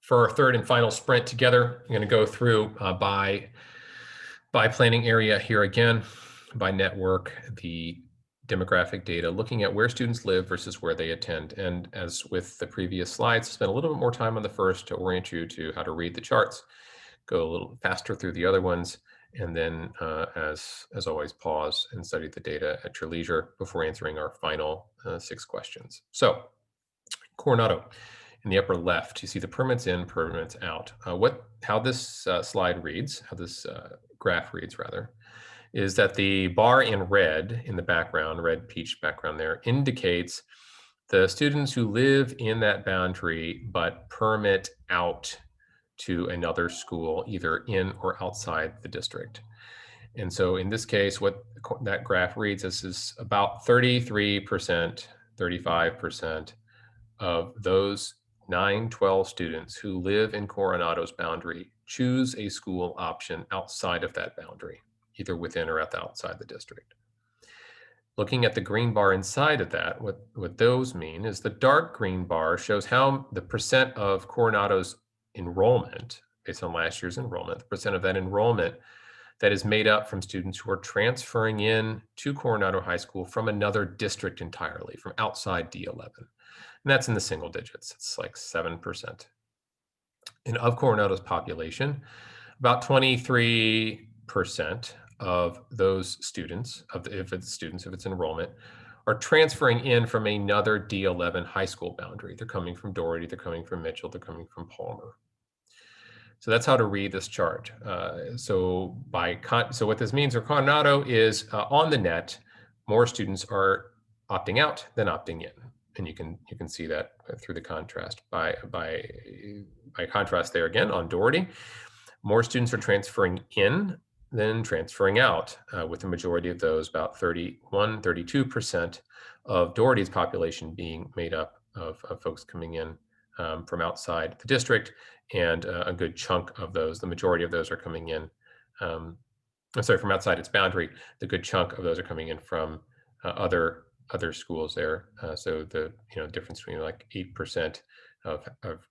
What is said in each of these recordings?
For our third and final sprint together, I'm going to go through by planning area here again, by network, the demographic data, looking at where students live versus where they attend. And as with the previous slides, spend a little bit more time on the first to orient you to how to read the charts, go a little faster through the other ones, and then as always, pause and study the data at your leisure before answering our final 6 questions. So Coronado, in the upper left, you see the permits in, permits out. How this slide reads, how this graph reads rather, is that the bar in red in the background, red peach background there, indicates the students who live in that boundary but permit out to another school, either in or outside the district. And so in this case, what that graph reads is about 33%, 35% of those 912 students who live in Coronado's boundary choose a school option outside of that boundary, either within or outside the district. Looking at the green bar inside of that, what those mean is the dark green bar shows how the percent of Coronado's enrollment, based on last year's enrollment, the percent of that enrollment that is made up from students who are transferring in to Coronado High School from another district entirely, from outside D11. And that's in the single digits. It's like 7%. And of Coronado's population, about 23% of those students, if it's enrollment, are transferring in from another D11 high school boundary. They're coming from Dougherty, they're coming from Mitchell, they're coming from Palmer. So that's how to read this chart. So what this means for Coronado is on the net, more students are opting out than opting in. And you can see that through the contrast. By contrast there again on Dougherty, more students are transferring in than transferring out, with the majority of those, about 32% of Dougherty's population being made up of folks coming in from outside the district, and a good chunk of those, the majority of those are coming in, from outside its boundary. The good chunk of those are coming in from other schools there. So the difference between like 8% of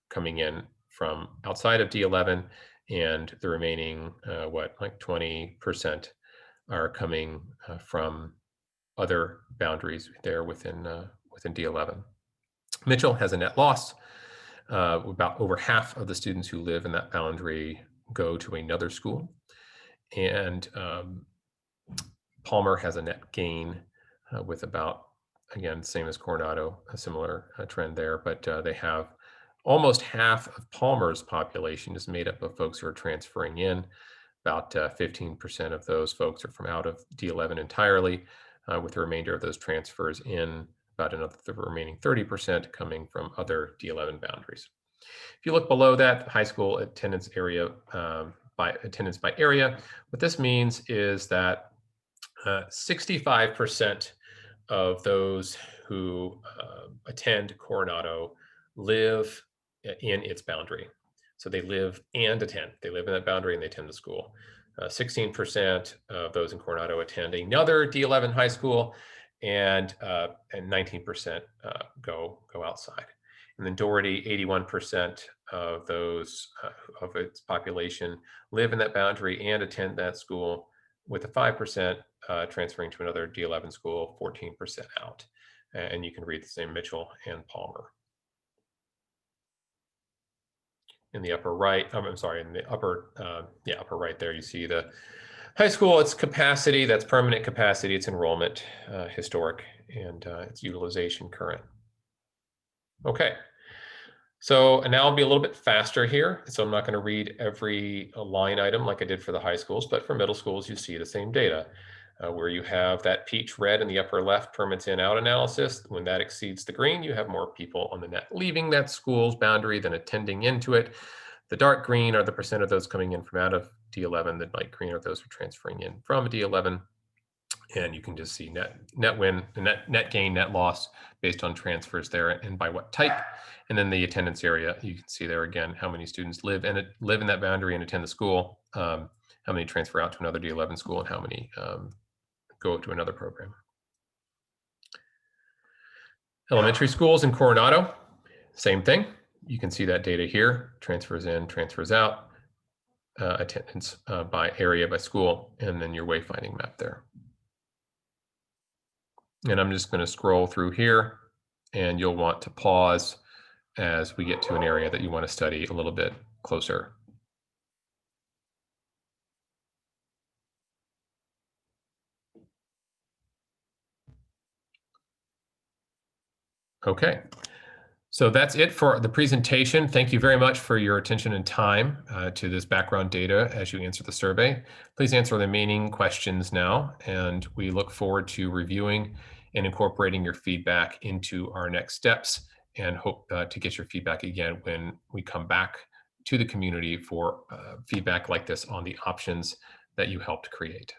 coming in from outside of D11, and the remaining like 20% are coming from other boundaries there within D11. Mitchell has a net loss. About over half of the students who live in that boundary go to another school, and Palmer has a net gain with about, again, same as Coronado, a similar trend there, but they have almost half of Palmer's population is made up of folks who are transferring in. About 15% of those folks are from out of D11 entirely, with the remainder of those transfers in, about the remaining 30% coming from other D11 boundaries. If you look below that, high school attendance area, by attendance by area, what this means is that 65% of those who attend Coronado live in its boundary. So they live and attend. They live in that boundary and they attend the school. 16% of those in Coronado attend another D11 high school, and 19% go outside. And then Dougherty, 81% of those of its population live in that boundary and attend that school, with a 5% transferring to another D11 school, 14% out. And you can read the same Mitchell and Palmer. In the upper right, in the upper right there, you see the high school, its capacity, that's permanent capacity, its enrollment, historic, and its utilization current. Okay, so and now I'll be a little bit faster here. So I'm not going to read every line item like I did for the high schools, but for middle schools, you see the same data. Where you have that peach red in the upper left, permits in out analysis. When that exceeds the green, you have more people on the net leaving that school's boundary than attending into it. The dark green are the percent of those coming in from out of D11. The light green are those who are transferring in from D11. And you can just see net win, net gain, net loss based on transfers there and by what type. And then the attendance area, you can see there again how many students live in that boundary and attend the school, how many transfer out to another D11 school, and how many go to another program. Elementary schools in Coronado, same thing. you can see that data here, transfers in, transfers out, attendance by area, by school, and then your wayfinding map there. And I'm just going to scroll through here, and you'll want to pause as we get to an area that you want to study a little bit closer. Okay, so that's it for the presentation. Thank you very much for your attention and time to this background data as you answer the survey. Please answer the remaining questions now, and we look forward to reviewing and incorporating your feedback into our next steps, and hope to get your feedback again when we come back to the community for feedback like this on the options that you helped create.